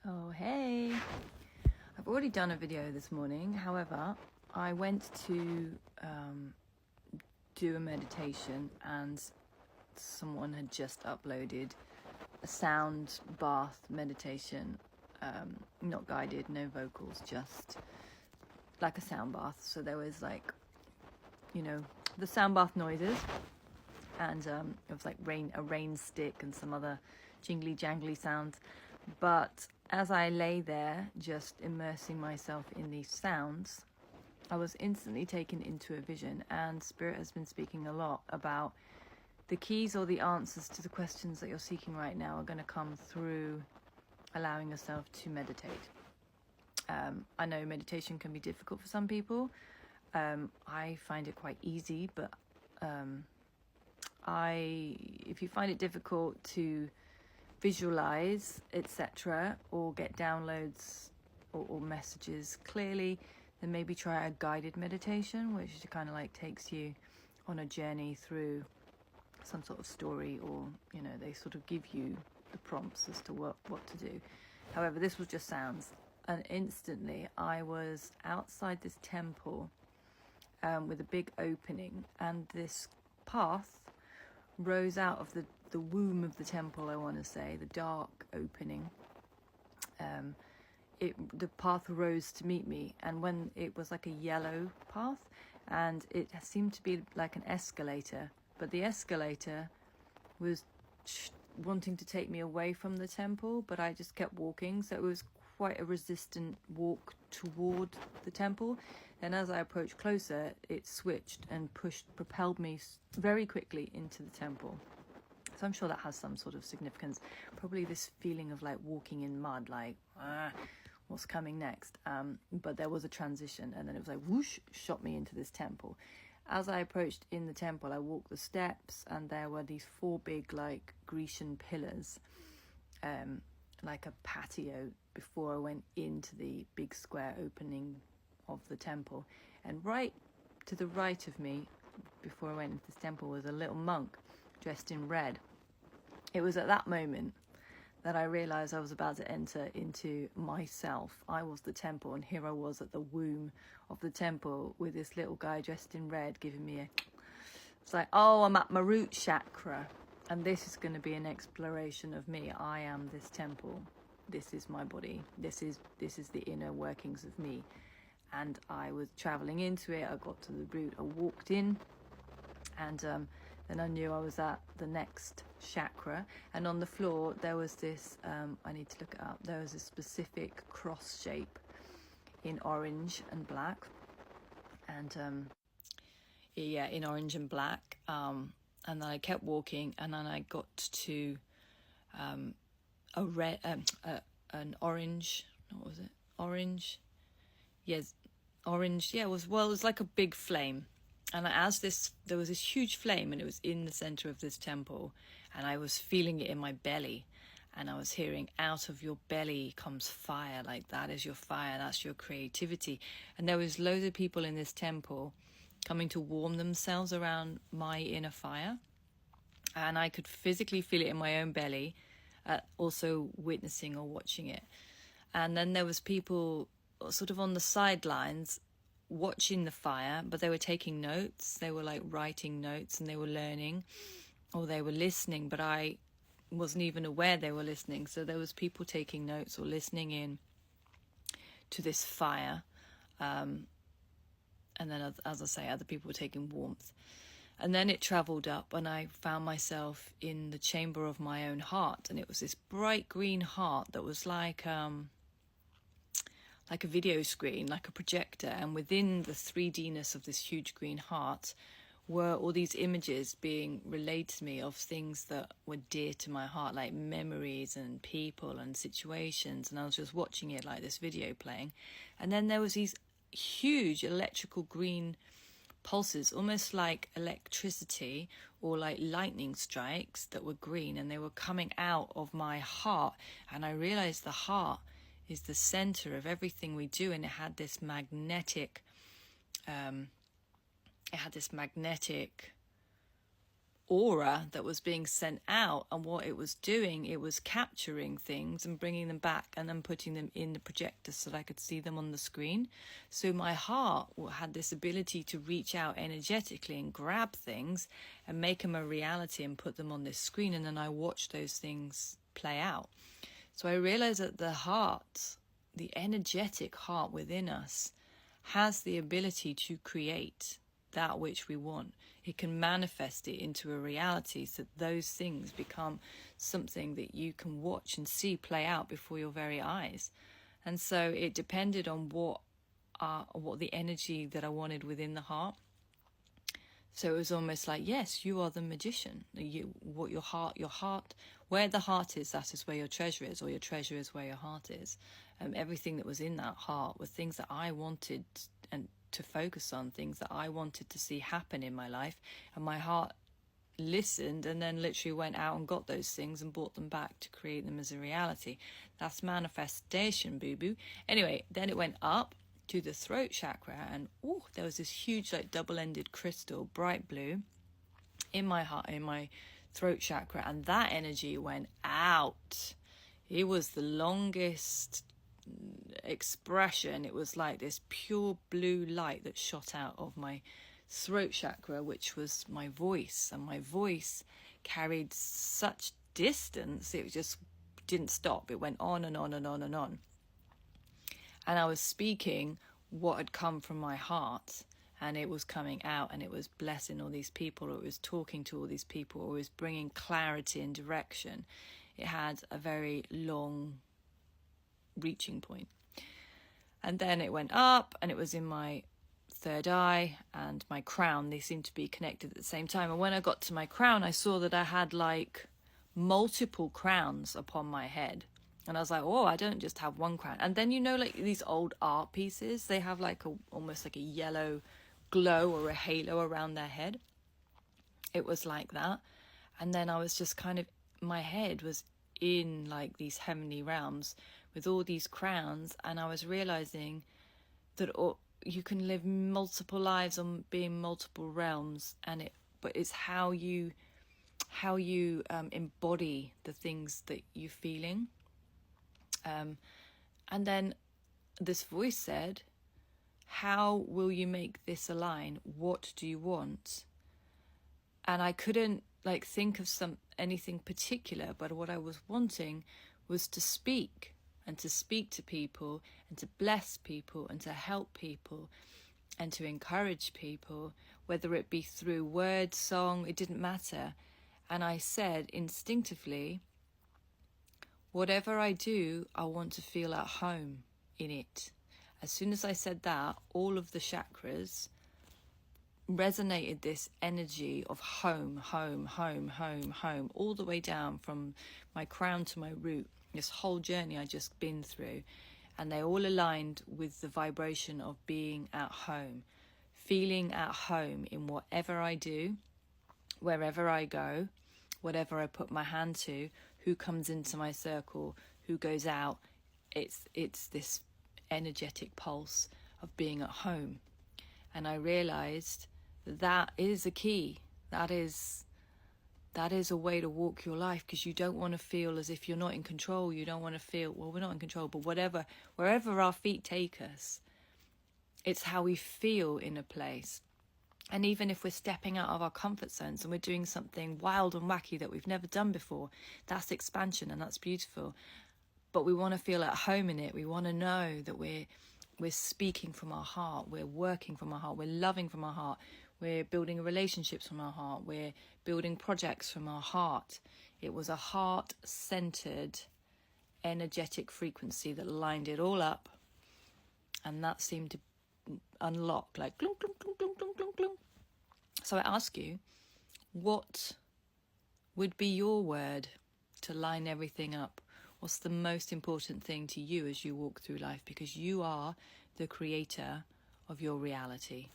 Oh, hey. I've already done a video this morning. However, I went to do a meditation and someone had just uploaded a sound bath meditation, not guided, no vocals, just like a sound bath. So there was the sound bath noises, and it was like a rain stick and some other jingly jangly sounds. But as I lay there just immersing myself in these sounds, I was instantly taken into a vision, and Spirit has been speaking a lot about the keys or the answers to the questions that you're seeking right now are going to come through allowing yourself to meditate. I know meditation can be difficult for some people. I find it quite easy, but if you find it difficult to visualize, etc., or get downloads or messages clearly, then maybe try a guided meditation, which kind of like takes you on a journey through some sort of story, or they sort of give you the prompts as to what to do. However, this was just sounds, and instantly I was outside this temple with a big opening, and this path rose out of the womb of the temple, I want to say, the dark opening. The path rose to meet me, and when it was like a yellow path, and it seemed to be like an escalator, but the escalator was wanting to take me away from the temple, but I just kept walking, so it was quite a resistant walk toward the temple. And as I approached closer, it switched and propelled me very quickly into the temple. So I'm sure that has some sort of significance. Probably this feeling of like walking in mud, like, what's coming next? But there was a transition, and then it was like whoosh, shot me into this temple. As I approached in the temple, I walked the steps, and there were these 4 big like Grecian pillars, like a patio before I went into the big square opening of the temple. And right to the right of me, before I went into this temple, was a little monk dressed in red. It was at that moment that I realized I was about to enter into myself. I was the temple, and here I was at the womb of the temple with this little guy dressed in red giving me it's like, oh, I'm at my root chakra, and this is going to be an exploration of me. I am this temple. This is my body. This is the inner workings of me. And I was traveling into it. I got to the root. I walked in, and then I knew I was at the next chakra. And on the floor there was this, I need to look it up, there was a specific cross shape in orange and black. And in orange and black. And then I kept walking, and then I got to a red, an orange. What was it? Orange. Yes, orange. Yeah, it was like a big flame. And there was this huge flame, and it was in the center of this temple, and I was feeling it in my belly, and I was hearing, out of your belly comes fire, like that is your fire, that's your creativity. And there was loads of people in this temple coming to warm themselves around my inner fire, and I could physically feel it in my own belly, also witnessing or watching it. And then there was people sort of on the sidelines watching the fire, but they were taking notes. They were like writing notes, and they were learning, or they were listening, but I wasn't even aware they were listening. So there was people taking notes or listening in to this fire, and then, as I say, other people were taking warmth. And then it traveled up, and I found myself in the chamber of my own heart, and it was this bright green heart that was like a video screen, like a projector, and within the 3D-ness of this huge green heart were all these images being relayed to me of things that were dear to my heart, like memories and people and situations, and I was just watching it like this video playing. And then there was these huge electrical green pulses, almost like electricity or like lightning strikes, that were green, and they were coming out of my heart. And I realized the heart is the center of everything we do, and it had this magnetic aura that was being sent out, and what it was doing, it was capturing things and bringing them back and then putting them in the projector so that I could see them on the screen. So my heart had this ability to reach out energetically and grab things and make them a reality and put them on this screen, and then I watched those things play out. So I realized that the heart, the energetic heart within us, has the ability to create that which we want. It can manifest it into a reality so that those things become something that you can watch and see play out before your very eyes. And so it depended on what the energy that I wanted within the heart. So it was almost like, yes, you are the magician. What your heart, where the heart is, that is where your treasure is, or your treasure is where your heart is. Everything that was in that heart were things that I wanted and to focus on, things that I wanted to see happen in my life, and my heart listened and then literally went out and got those things and brought them back to create them as a reality. That's manifestation, boo-boo. Anyway, then it went up to the throat chakra, and there was this huge like double-ended crystal, bright blue, in my heart, in my throat chakra, and that energy went out. It was the longest expression. It was like this pure blue light that shot out of my throat chakra, which was my voice, and my voice carried such distance, it just didn't stop. It went on and on and on and on, and I was speaking what had come from my heart, and it was coming out, and it was blessing all these people, or it was talking to all these people, or it was bringing clarity and direction. It had a very long reaching point. And then it went up, and it was in my third eye and my crown. They seemed to be connected at the same time. And when I got to my crown, I saw that I had like multiple crowns upon my head. And I was like, oh, I don't just have one crown. And then, you know, like these old art pieces, they have like almost like a yellow glow or a halo around their head. It was like that. And then I was just kind of, my head was in like these heavenly realms with all these crowns, and I was realizing that you can live multiple lives on being multiple realms, but it's how you embody the things that you're feeling. And then this voice said, how will you make this align? What do you want? And I couldn't like think of anything particular, but what I was wanting was to speak, and to speak to people, and to bless people, and to help people, and to encourage people, whether it be through word, song, it didn't matter. And I said instinctively, whatever I do, I want to feel at home in it. As soon as I said that, all of the chakras resonated this energy of home, home, home, home, home, all the way down from my crown to my root. This whole journey I just been through, and they all aligned with the vibration of being at home, feeling at home in whatever I do, wherever I go, whatever I put my hand to, who comes into my circle, who goes out. It's this energetic pulse of being at home. And I realized that is a key. That is a way to walk your life, because you don't want to feel as if you're not in control. You don't want to feel, well, we're not in control, but wherever our feet take us, it's how we feel in a place. And even if we're stepping out of our comfort zones and we're doing something wild and wacky that we've never done before, that's expansion, and that's beautiful. But we want to feel at home in it. We want to know that we're speaking from our heart, we're working from our heart, we're loving from our heart, we're building relationships from our heart, we're building projects from our heart. It was a heart-centered, energetic frequency that lined it all up, and that seemed to unlock like clunk, clunk, clunk, clunk, clunk, clunk, clunk. So I ask you, what would be your word to line everything up? What's the most important thing to you as you walk through life? Because you are the creator of your reality.